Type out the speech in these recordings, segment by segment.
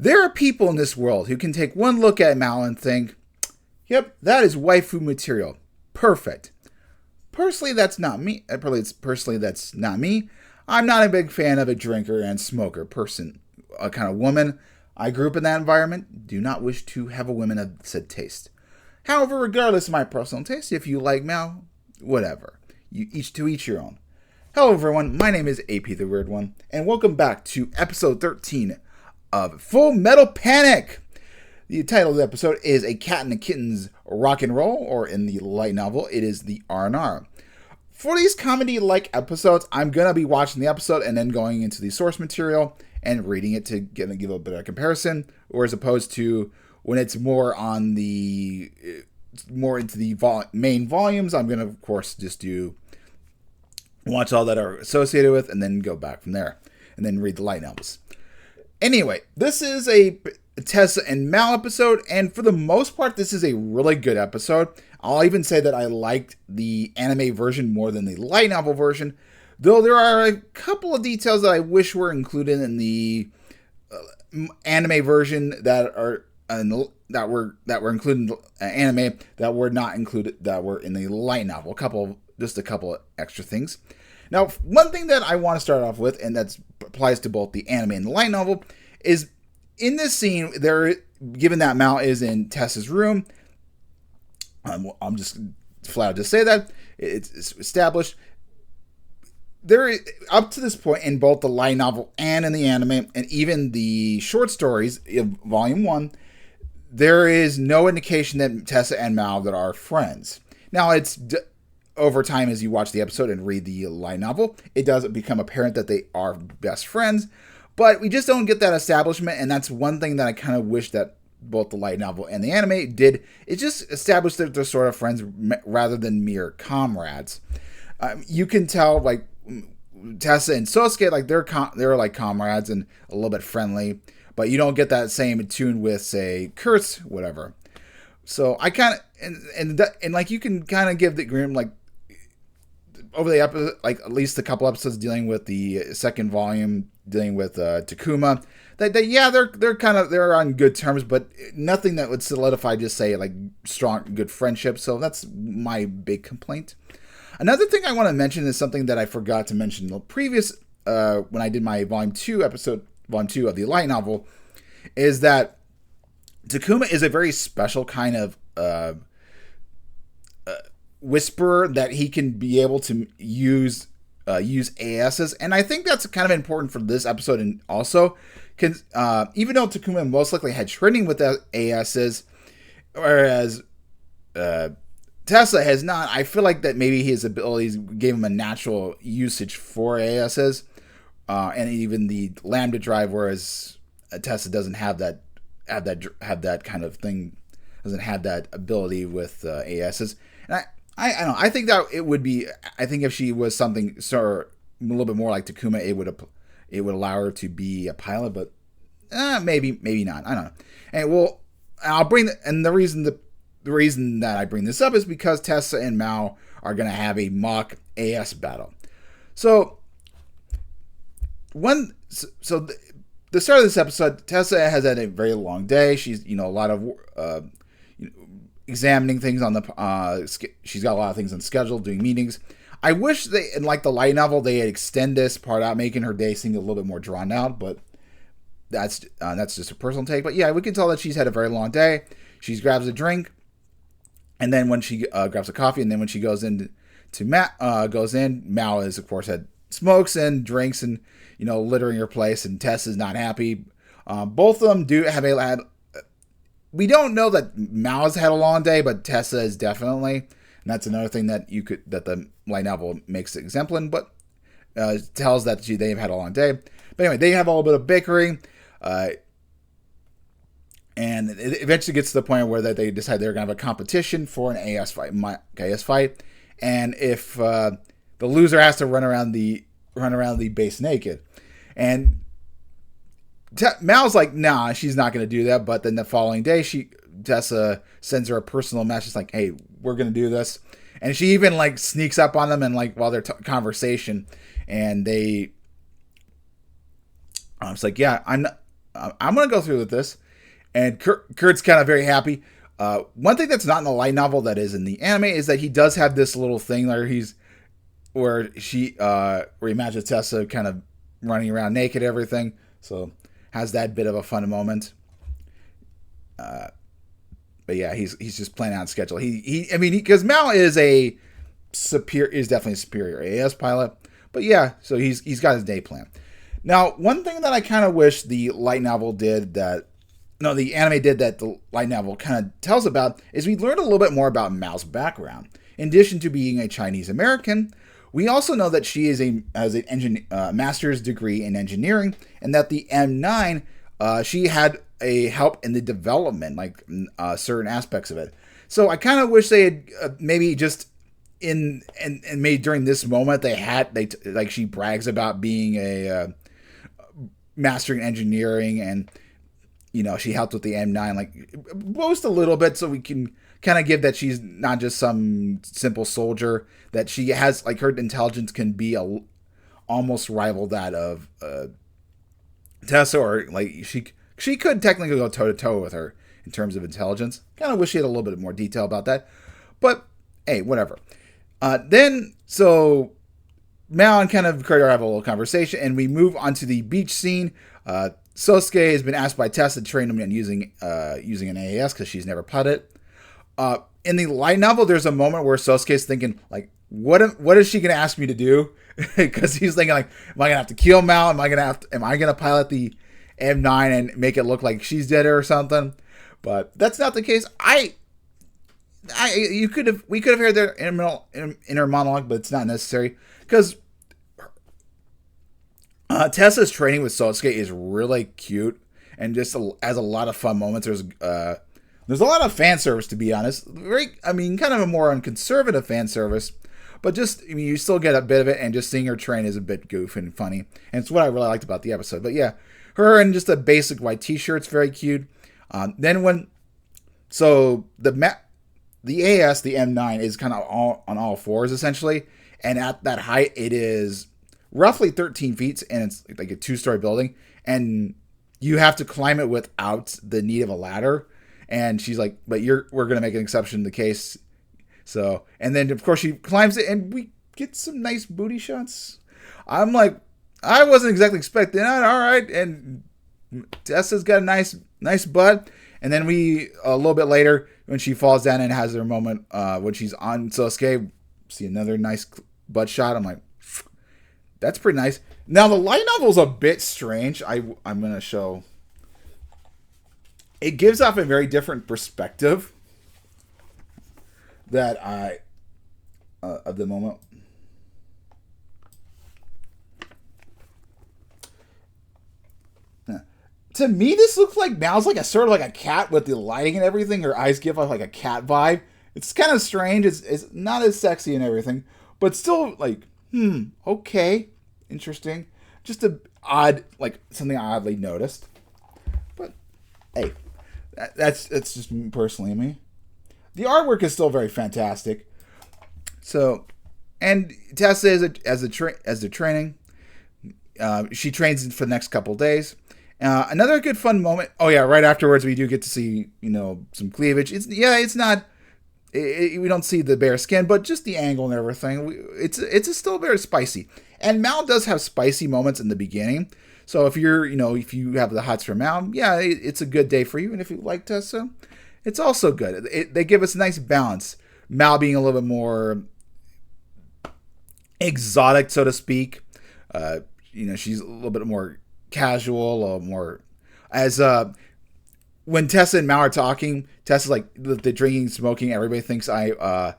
There are people in this world who can take one look at Mal and think, yep, that is waifu material. Perfect. Personally, that's not me. Personally, that's not me. I'm not a big fan of a drinker and smoker person, a kind of woman. I grew up in that environment. Do not wish to have a woman of said taste. However, regardless of my personal taste, if you like Mal, whatever. You each to each your own. Hello, everyone. My name is AP the Weird One, and welcome back to episode 13 of Full Metal Panic. The title of the episode is A Cat and a Kitten's Rock and Roll, or in the light novel, it is the R&R. For these comedy-like episodes, I'm going to be watching the episode and then going into the source material and reading it to give a bit of comparison, or as opposed to when it's more on the more into the main volumes, I'm going to, of course, just watch all that are associated with and then go back from there and then read the light novels. Anyway, this is a Tessa and Mal episode, and for the most part, this is a really good episode. I'll even say that I liked the anime version more than the light novel version, though there are a couple of details that I wish were included in the anime version that were included in the anime that were not included, that were in the light novel. Just a couple of extra things. Now, one thing that I want to start off with, and that applies to both the anime and the light novel, is in this scene, given that Mal is in Tessa's room, I'm just flat out to say that, it's established, up to this point in both the light novel and in the anime, and even the short stories of Volume 1, there is no indication that Tessa and Mal that are friends. Now, it's over time, as you watch the episode and read the light novel, it does become apparent that they are best friends, but we just don't get that establishment, and that's one thing that I kind of wish that both the light novel and the anime did. It just established that they're sort of friends rather than mere comrades. You can tell, like, Tessa and Sosuke, like, they're like comrades and a little bit friendly, but you don't get that same tune with, say, Kurtz, whatever. So I kind of, and like, you can kind of give the agreement, like, over the episode, like at least a couple episodes dealing with the second volume, dealing with Takuma, they're on good terms, but nothing that would solidify, just say, like, strong, good friendship. So that's my big complaint. Another thing I want to mention is something that I forgot to mention in the previous, when I did my Volume 2 of the light novel, is that Takuma is a very special kind of whisperer, that he can be able to use ASs, and I think that's kind of important for this episode. And also, even though Takuma most likely had training with ASs, whereas Tessa has not, I feel like that maybe his abilities gave him a natural usage for ASs, and even the Lambda drive, whereas Tessa doesn't have that kind of thing, doesn't have that ability with ASs. And I don't know. I think that it would be. I think if she was something a little bit more like Takuma, it would allow her to be a pilot. But maybe not. I don't know. And I'll bring the reason that I bring this up is because Tessa and Mal are going to have a mock AS battle. So the start of this episode, Tessa has had a very long day. She's a lot of examining things on she's got a lot of things on schedule, doing meetings. I wish in like the light novel, they had extend this part out, making her day seem a little bit more drawn out, but that's just a personal take. But yeah, we can tell that she's had a very long day. She grabs a drink, and then when she grabs a coffee, and then when she goes in Mal is, of course, had smokes and drinks and, littering her place, and Tess is not happy. Both of them do have we don't know that Mal's had a long day, but Tessa is definitely, and that's another thing that the light novel makes exemplary, but tells that they've had a long day. But anyway, they have a little bit of bickering, and it eventually gets to the point where they decide they're going to have a competition for an AS fight, and if the loser has to run around the base naked, and Mal's like, nah, she's not going to do that. But then the following day, Tessa sends her a personal message like, hey, we're going to do this. And she even like sneaks up on them and like while they're conversation, and it's like, yeah, I'm not, I'm going to go through with this. And Kurt's kind of very happy. One thing that's not in the light novel that is in the anime is that he does have this little thing where where he imagines Tessa kind of running around naked, everything. So has that bit of a fun moment. But yeah, he's just playing out schedule. Because Mal is definitely a superior AS pilot. But yeah, so he's got his day plan. Now, one thing that I kind of wish the light novel did the anime did that the light novel kind of tells about is we learned a little bit more about Mal's background. In addition to being a Chinese American, we also know that she has an master's degree in engineering, and that the M9 she had a help in the development, like certain aspects of it. So I kind of wish they had maybe just and maybe during this moment she brags about being a master in engineering, and she helped with the M9, like boast a little bit so we can kind of give that she's not just some simple soldier, that she has like her intelligence can be almost rival that of Tessa, or like she could technically go toe to toe with her in terms of intelligence. Kind of wish she had a little bit more detail about that, but hey, whatever. So Mal and kind of Carter have a little conversation, and we move on to the beach scene. Sosuke has been asked by Tessa to train him in using an AAS because she's never putted. In the light novel, there's a moment where Sosuke's thinking, like, what is she going to ask me to do? Because he's thinking, like, am I going to have to kill Mal? Am I going to pilot the M9 and make it look like she's dead or something? But that's not the case. We could have heard their inner monologue, but it's not necessary because Tessa's training with Sosuke is really cute and just has a lot of fun moments. There's a lot of fan service, to be honest. Kind of a more conservative fan service, but you still get a bit of it, and just seeing her train is a bit goofy and funny, and it's what I really liked about the episode. But yeah, her in just a basic white t-shirt's very cute. The AS, the M9, is kind of on all fours, essentially. And at that height, it is roughly 13 feet, and it's like a 2-story building. And you have to climb it without the need of a ladder. And she's like, but we're going to make an exception in the case. So, and then, of course, she climbs it, and we get some nice booty shots. I'm like, I wasn't exactly expecting that. All right. And Tessa's got a nice butt. And then a little bit later, when she falls down and has her moment, when she's on Sosuke, see another nice butt shot. I'm like, that's pretty nice. Now, the light novel's a bit strange. I'm going to show. It gives off a very different perspective of the moment. To me, this looks like Mal's like a sort of like a cat with the lighting and everything. Her eyes give off like a cat vibe. It's kind of strange. It's not as sexy and everything, but still like, okay, interesting. Just something I oddly noticed. But hey, that's just personally me. The artwork is still very fantastic. So, and Tessa as the training, she trains for the next couple days. Another good fun moment. Oh yeah, right afterwards we do get to see some cleavage. It's not. We don't see the bare skin, but just the angle and everything. It's still very spicy. And Mal does have spicy moments in the beginning. So if if you have the hots for Mal, yeah, it's a good day for you. And if you like Tessa, it's also good. They give us a nice balance. Mal being a little bit more exotic, so to speak. She's a little bit more casual, or more as when Tessa and Mal are talking, Tessa's like the drinking, smoking. Everybody thinks the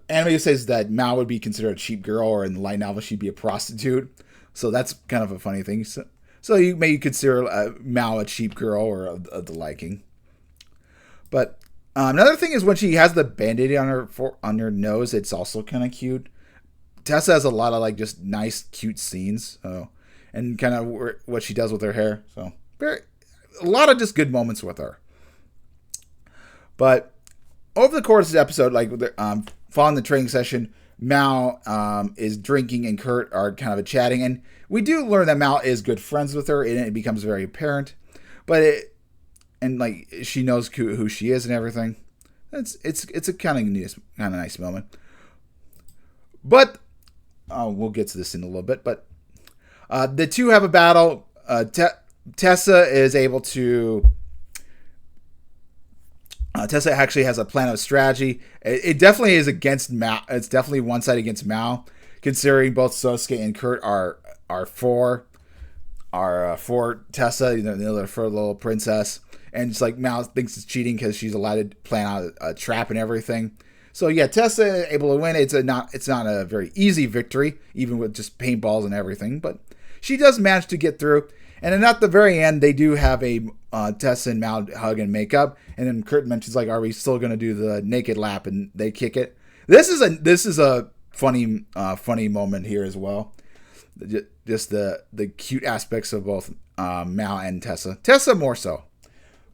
anime says that Mal would be considered a cheap girl, or in the light novel she'd be a prostitute. So that's kind of a funny thing. So you may consider Mal a cheap girl or of the liking. But another thing is when she has the band-aid on her nose, it's also kind of cute. Tessa has a lot of like just nice, cute scenes. And kind of what she does with her hair. So, a lot of just good moments with her. But over the course of the episode, like following the training session, Mal is drinking and Kurt are kind of chatting, and we do learn that Mal is good friends with her, and it becomes very apparent. But like she knows who she is and everything. It's a kind of nice moment. But we'll get to this in a little bit. But the two have a battle. Tessa is able to. Tessa actually has a plan of strategy. It definitely is against Mao. It's definitely one side against Mao, considering both Sosuke and Kurt are for Tessa, they're for the little princess, and it's like Mao thinks it's cheating because she's allowed to plan out a trap and everything. So yeah, Tessa able to win. It's not a very easy victory, even with just paintballs and everything, but she does manage to get through. And then at the very end, they do have a Tessa and Mal hug and make up. And then Kurt mentions like, "Are we still going to do the naked lap?" And they kick it. This is a funny moment here as well. Just the cute aspects of both Mal and Tessa. Tessa more so,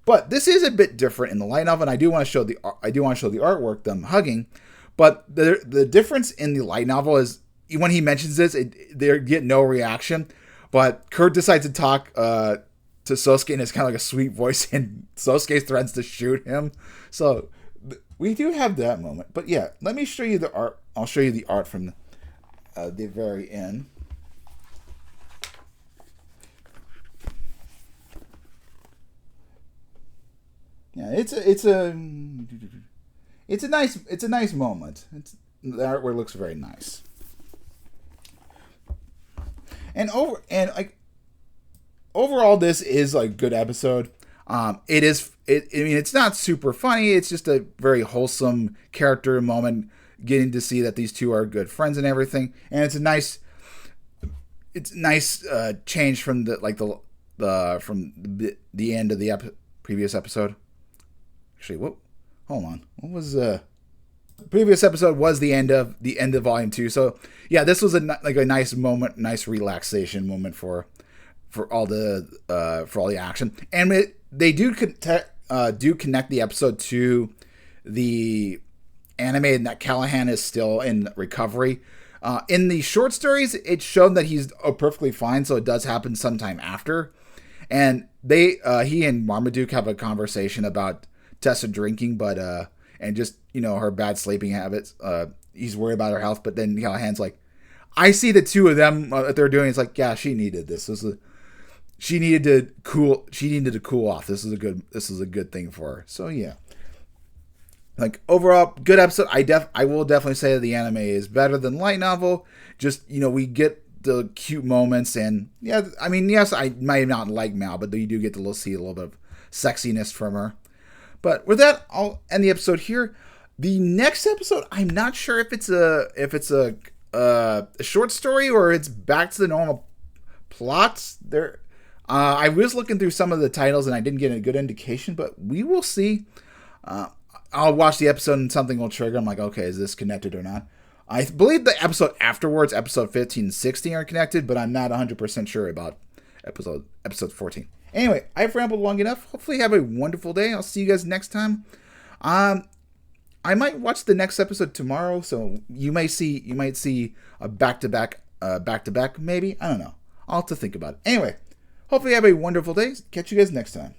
but this is a bit different in the light novel. And I do want to show the artwork, them hugging. But the difference in the light novel is when he mentions this, they get no reaction. But Kurt decides to talk to Sosuke, and it's kind of like a sweet voice, and Sosuke threatens to shoot him. So we do have that moment. But yeah, let me show you the art. I'll show you the art from the very end. Yeah, it's a nice moment. The artwork looks very nice. And overall, this is a good episode. It's not super funny. It's just a very wholesome character moment, getting to see that these two are good friends and everything. And it's a nice change from the end of the previous episode. Actually, hold on. What was previous episode was the end of volume 2. So yeah, this was a nice moment, nice relaxation moment for all the action, and they do connect the episode to the anime, and that Callahan is still in recovery. In the short stories, it showed that he's perfectly fine, so it does happen sometime after, and he and Marmaduke have a conversation about Tessa drinking, but and just her bad sleeping habits. He's worried about her health, but then Callahan's like, I see the two of them what they're doing. It's like, yeah, she needed this. She needed to cool off. This is a good thing for her. So yeah, overall, good episode. I will definitely say that the anime is better than light novel. Just we get the cute moments, and yeah, yes, I might not like Mal, but you do get to see a little bit of sexiness from her. But with that, I'll end the episode here. The next episode, I'm not sure if it's a short story or it's back to the normal plots. I was looking through some of the titles and I didn't get a good indication, but we will see. I'll watch the episode and something will trigger. I'm like, okay, is this connected or not? I believe the episode afterwards, episode 15 and 16, are connected, but I'm not 100% sure about episode 14. Anyway, I've rambled long enough. Hopefully you have a wonderful day. I'll see you guys next time. I might watch the next episode tomorrow, so you might see a back-to-back, maybe. I don't know. I'll have to think about it. Anyway, hopefully you have a wonderful day. Catch you guys next time.